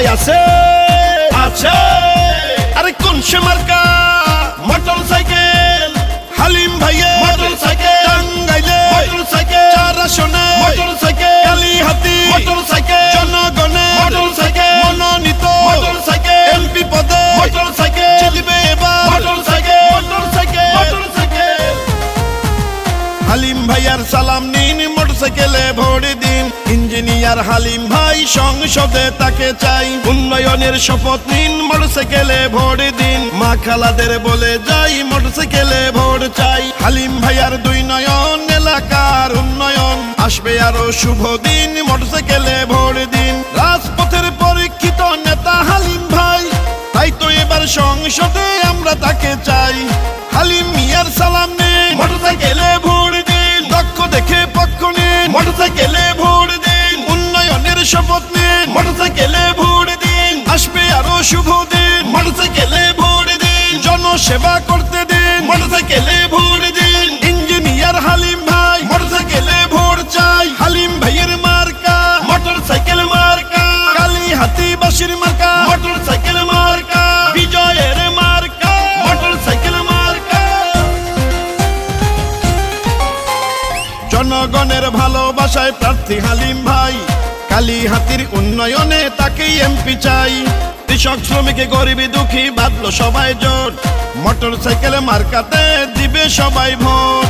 মার্কায় আছে আছে আরে কোন সে মার্কা মোটরসাইকেল হালিম ভাইয়ের মোটরসাইকেল টাঙ্গাইলে মোটরসাইকেল চার আসনে মোটরসাইকেল কালীহাতি মোটরসাইকেল জনগণের মোটরসাইকেল মনোনীত মোটরসাইকেল এমপি পদে মোটরসাইকেল জিতবে এবার মোটরসাইকেল মোটরসাইকেল মোটরসাইকেল হালিম ভাইয়ার সালাম নিন মোটরসাইকেলে ভোট দিন ইঞ্জিনিয়ার হালিম ভাই সংসদে তাকে চাই উন্নয়নের শপথ নিন মোটরসাইকেলে ভোট দিন মা খালাদের বলে যাই মোটরসাইকেলে ভোট চাই হালিম ভাইয়ার দুই নয়ন এলাকার উন্নয়ন আসবে আরো শুভ দিন মোটরসাইকেলে ভোট দিন রাজপথের পরীক্ষিত নেতা হালিম ভাই তাই তো এবার সংসদে আমরা তাকে চাই হালিম মিয়ার সালাম নিন মোটরসাইকেলে ভোট দিন দক্ষ দেখে পক্ষ নিন মোটরসাইকেলে ভোট দিন উন্নয়নের শপথ নিন মোটরসাইকেলে ভোট দিন আসবে আরো শুভ দিন মোটরসাইকেলে ভোট দিন জনসেবা করতে দিন মোটরসাইকেলে ভোট দিন ইঞ্জিনিয়ার হালিম ভাই মোটরসাইকেলে ভোট চাই হালিম ভাইয়ের মার্কা মোটরসাইকেল মার্কা কালীহাতি বাসির মার্কা মোটরসাইকেল মার্কা বিজয়ের মার্কা মোটরসাইকেল মার্কা জনগণের ভালোবাসায় প্রার্থী হালিম ভাই কালীহাতির উন্নয়নে তাকেই এমপি চাই কৃষক শ্রমিক গরিব দুঃখী বাঁধলো সবাই জোট মোটরসাইকেল মার্কাতে দিবে সবাই ভোট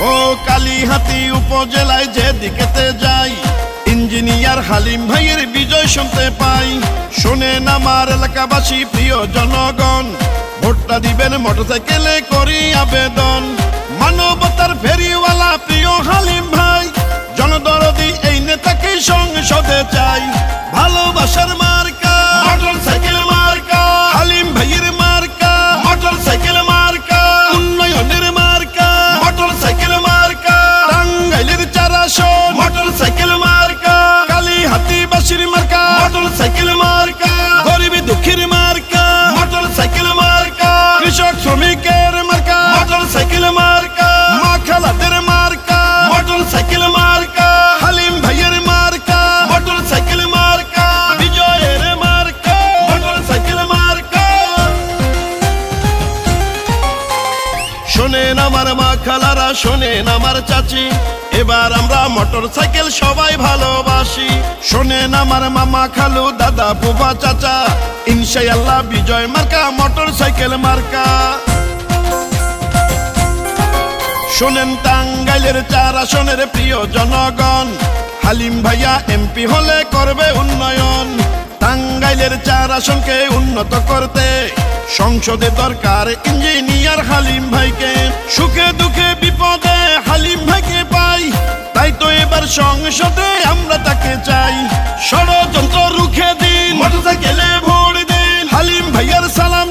ও কালীহাতি উপজেলায় যেদিকেতে যাই ইঞ্জিনিয়ার হালিম ভাইয়ের বিজয় শুনতে পাই শোনেন আমার এলাকাবাসী প্রিয় জনগণ ভোটটা দিবেন মোটরসাইকেলে করি আবেদন মানবতার ফেরিওয়ালা প্রিয় হালিম ভাই জনদরদি এই নেতাকে সংসদে চাই ভালোবাসার মার্কা মোটরসাইকেল মার্কা হালিম ভাইয়ের মার্কা মোটরসাইকেল মার্কা উন্নয়নের মার্কা মোটরসাইকেল মার্কা টাঙ্গাইলের চার আসন মোটরসাইকেল মার্কা কালীহাতি বাসির মার্কা মোটরসাইকেল মার্কা গরিব দুঃখীর মার্কা মোটরসাইকেল মার্কা কৃষক শ্রমিকের মার্কা মোটরসাইকেল মার্কা মা খালাদের মার্কা মোটরসাইকেল মার্কা হালিম ভাইয়ের মার্কা মোটরসাইকেল মার্কা বিজয়ের মার্কা মোটরসাইকেল মার্কা শোনেন আমার মা খালারা শোনেন আমার চাচি এবার আমরা মোটরসাইকেল সবাই ভালোবাসি শোনেন আমার মামা খালু দাদা ফুফা চাচা ইনশাআল্লাহ বিজয় মার্কা মোটরসাইকেল মার্কা শোনেন টাঙ্গাইলের চার আসনের প্রিয় জনগণ হালিম ভাইয়া এমপি হলে করবে উন্নয়ন টাঙ্গাইলের চার আসনকে উন্নত করতে সংসদে দরকার ইঞ্জিনিয়ার হালিম ভাইকে সুখে দুঃখে বিপদে হালিম ভাইকে পাই তাই তো এবার সংসদে আমরা তাকে চাই ষড়যন্ত্র রুখে দিন মোটরসাইকেলে ভোট দিন হালিম ভাইয়ার সালাম